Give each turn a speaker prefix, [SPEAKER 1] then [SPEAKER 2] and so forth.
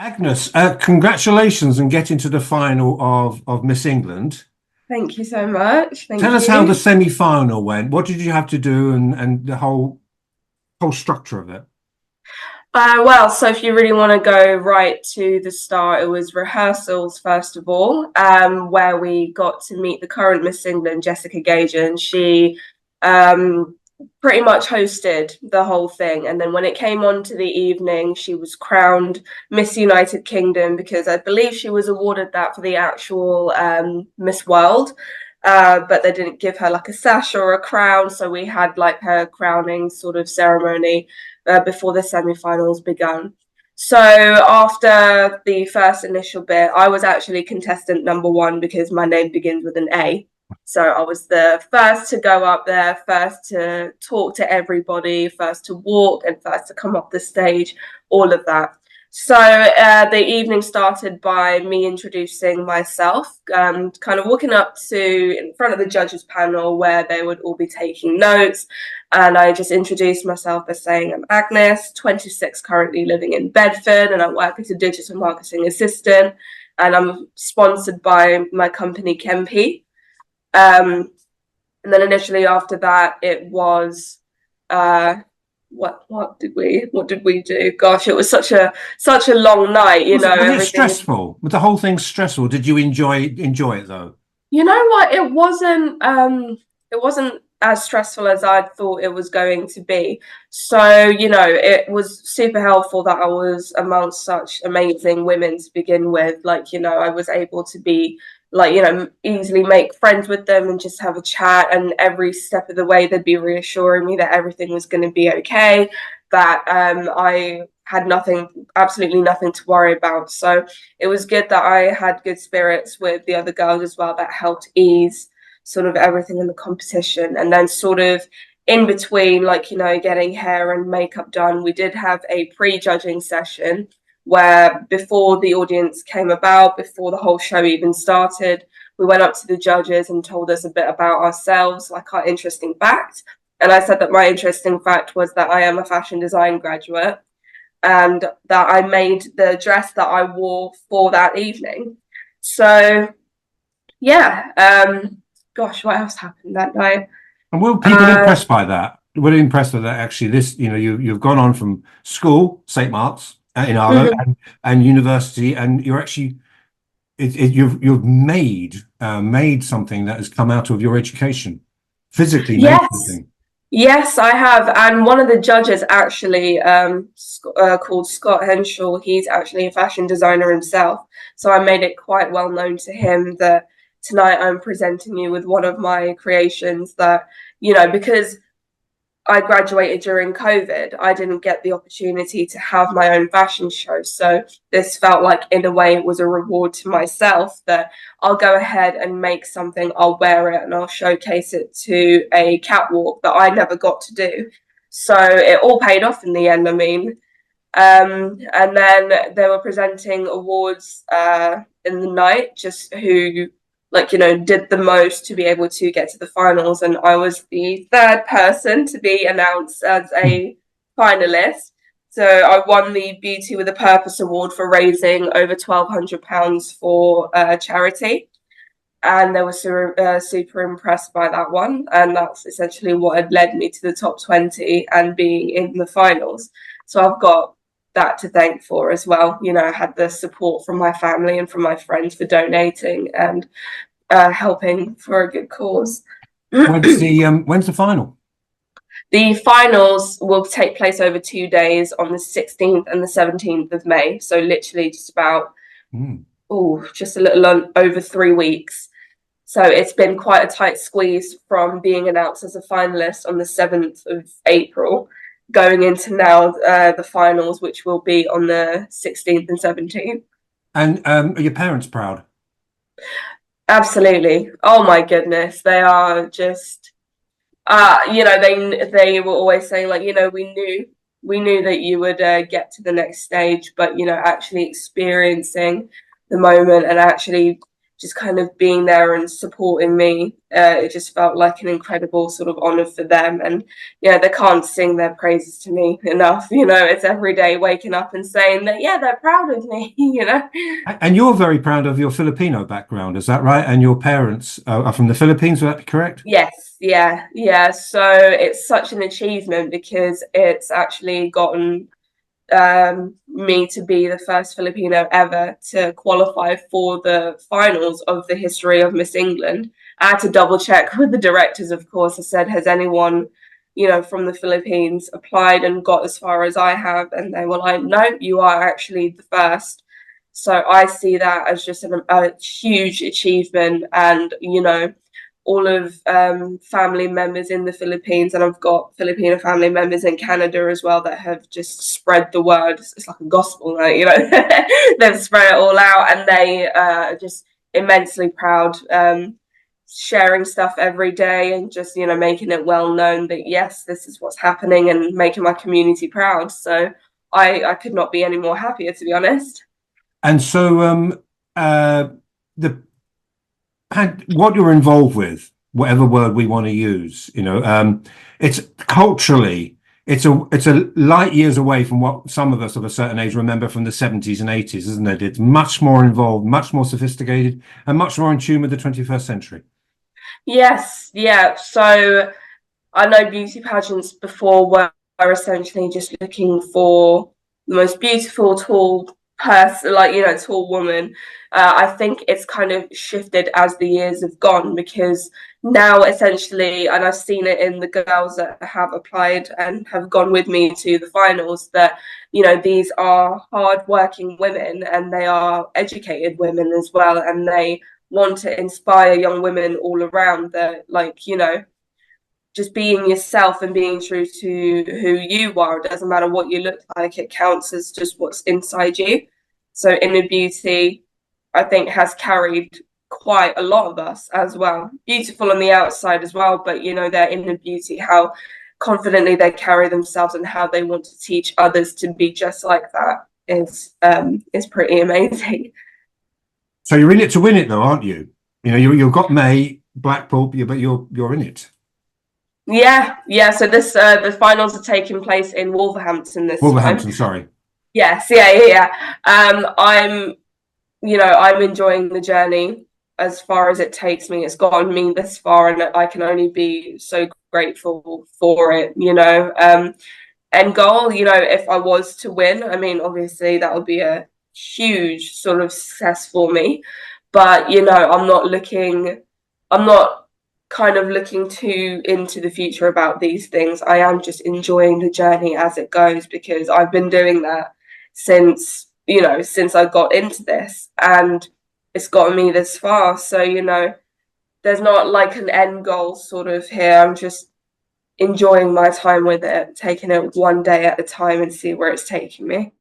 [SPEAKER 1] Agnes, congratulations on getting to the final of Miss England.
[SPEAKER 2] Thank you so much.
[SPEAKER 1] Tell
[SPEAKER 2] Thank
[SPEAKER 1] us how the
[SPEAKER 2] you.
[SPEAKER 1] semi-final went. What did you have to do and the whole structure of it?
[SPEAKER 2] So if you really want to go right to the start, it was rehearsals first of all, where we got to meet the current Miss England, Jessica Gage, and she um, pretty much hosted the whole thing. And then when it came on to the evening, she was crowned Miss United Kingdom because I believe she was awarded that for the actual Miss World. But they didn't give her like a sash or a crown, so we had like her crowning sort of ceremony before the semi-finals began. So after the first initial bit, I was actually contestant number one because my name begins with an A. So I was the first to go up there, first to talk to everybody, first to walk, and first to come up the stage, all of that. So the evening started by me introducing myself, kind of walking up to in front of the judges panel where they would all be taking notes. And I just introduced myself by saying I'm Agnes, 26, currently living in Bedford, and I work as a digital marketing assistant. And I'm sponsored by my company, Kempi. And then initially after that, it was uh, what did we do? Gosh, it was such a long night.
[SPEAKER 1] Was it
[SPEAKER 2] Everything is.
[SPEAKER 1] stressful? Was the whole thing stressful? Did you enjoy it though?
[SPEAKER 2] You know what? It wasn't as stressful as I thought it was going to be. So, it was super helpful that I was amongst such amazing women to begin with. Like, I was able to be like, easily make friends with them and just have a chat. And every step of the way, they'd be reassuring me that everything was going to be okay, that I had nothing, absolutely nothing to worry about. So it was good that I had good spirits with the other girls as well that helped ease sort of everything in the competition. And then sort of in between, like, getting hair and makeup done, we did have a pre-judging session where before the audience came about, before the whole show even started, we went up to the judges and told us a bit about ourselves, like our interesting fact. And I said that my interesting fact was that I am a fashion design graduate and that I made the dress that I wore for that evening. So yeah, gosh, what else happened that night?
[SPEAKER 1] And were people
[SPEAKER 2] Uh,
[SPEAKER 1] impressed by that? Were they impressed with that actually this, you've gone on from school, St. Mark's in Arlo
[SPEAKER 2] mhm.
[SPEAKER 1] and university, and you're actually you've made something that has come out of your education, physically made
[SPEAKER 2] Yes,
[SPEAKER 1] something.
[SPEAKER 2] yes, I have. And one of the judges actually, called Scott Henshaw, he's actually a fashion designer himself. So I made it quite well known to him that tonight I'm presenting you with one of my creations that, because I graduated during COVID, I didn't get the opportunity to have my own fashion show. So this felt like, in a way, it was a reward to myself that I'll go ahead and make something, I'll wear it, and I'll showcase it to a catwalk that I never got to do. So it all paid off in the end. I mean, and then they were presenting awards in the night, just who, like, did the most to be able to get to the finals. And I was the third person to be announced as a finalist. So I won the Beauty with a Purpose award for raising over £1,200 for charity. And they were super impressed by that one. And that's essentially what had led me to the top 20 and being in the finals. So I've got that to thank for as well. I had the support from my family and from my friends for donating and helping for a good cause.
[SPEAKER 1] When's the final?
[SPEAKER 2] The finals will take place over 2 days on the 16th and the 17th of May. So literally just about,
[SPEAKER 1] Mm.
[SPEAKER 2] just a little over 3 weeks. So it's been quite a tight squeeze from being announced as a finalist on the 7th of April, going into now the finals, which will be on the 16th and 17th.
[SPEAKER 1] And are your parents proud?
[SPEAKER 2] Absolutely. Oh my goodness. They are just they were always saying, like, we knew that you would get to the next stage, but actually experiencing the moment and actually just kind of being there and supporting me. It just felt like an incredible sort of honor for them. And yeah, they can't sing their praises to me enough. It's every day waking up and saying that, yeah, they're proud of me,
[SPEAKER 1] And you're very proud of your Filipino background, is that right? And your parents are from the Philippines, would that be correct?
[SPEAKER 2] Yes, yeah, yeah. So it's such an achievement because it's actually gotten me to be the first Filipino ever to qualify for the finals of the history of Miss England. I had to double check with the directors, of course. I said, has anyone, from the Philippines applied and got as far as I have? And they were like, no, you are actually the first. So I see that as just a huge achievement. And, all of family members in the Philippines, and I've got Filipino family members in Canada as well that have just spread the word. It's like a gospel, they've spread it all out, and they are just immensely proud, sharing stuff every day and just making it well known that yes, this is what's happening, and making my community proud. So I could not be any more happier, to be honest.
[SPEAKER 1] And so the what you're involved with, whatever word we want to use, it's culturally, it's a light years away from what some of us of a certain age remember from the 70s and 80s, isn't it? It's much more involved, much more sophisticated, and much more in tune with the 21st century.
[SPEAKER 2] Yes, yeah. So I know beauty pageants before were essentially just looking for the most beautiful, tall person, like, tall woman. I think it's kind of shifted as the years have gone, because now essentially, and I've seen it in the girls that have applied and have gone with me to the finals, that, these are hard-working women and they are educated women as well. And they want to inspire young women all around that, like, just being yourself and being true to who you are. It doesn't matter what you look like, it counts as just what's inside you. So inner beauty, I think, has carried quite a lot of us as well. Beautiful on the outside as well, but their inner beauty, how confidently they carry themselves and how they want to teach others to be just like that is pretty amazing.
[SPEAKER 1] So you're in it to win it, though, aren't you? You've got May, Blackpool, but you're in it.
[SPEAKER 2] Yeah, yeah. So this the finals are taking place in Wolverhampton this
[SPEAKER 1] Wolverhampton,
[SPEAKER 2] time.
[SPEAKER 1] sorry.
[SPEAKER 2] Yes, yeah, yeah, yeah. I'm enjoying the journey as far as it takes me. It's gotten me this far, and I can only be so grateful for it. End goal, if I was to win, I mean, obviously that would be a huge sort of success for me. But I'm not kind of looking too into the future about these things. I am just enjoying the journey as it goes, because I've been doing that since I got into this, and it's gotten me this far. So, there's not like an end goal sort of here. I'm just enjoying my time with it, taking it one day at a time and see where it's taking me.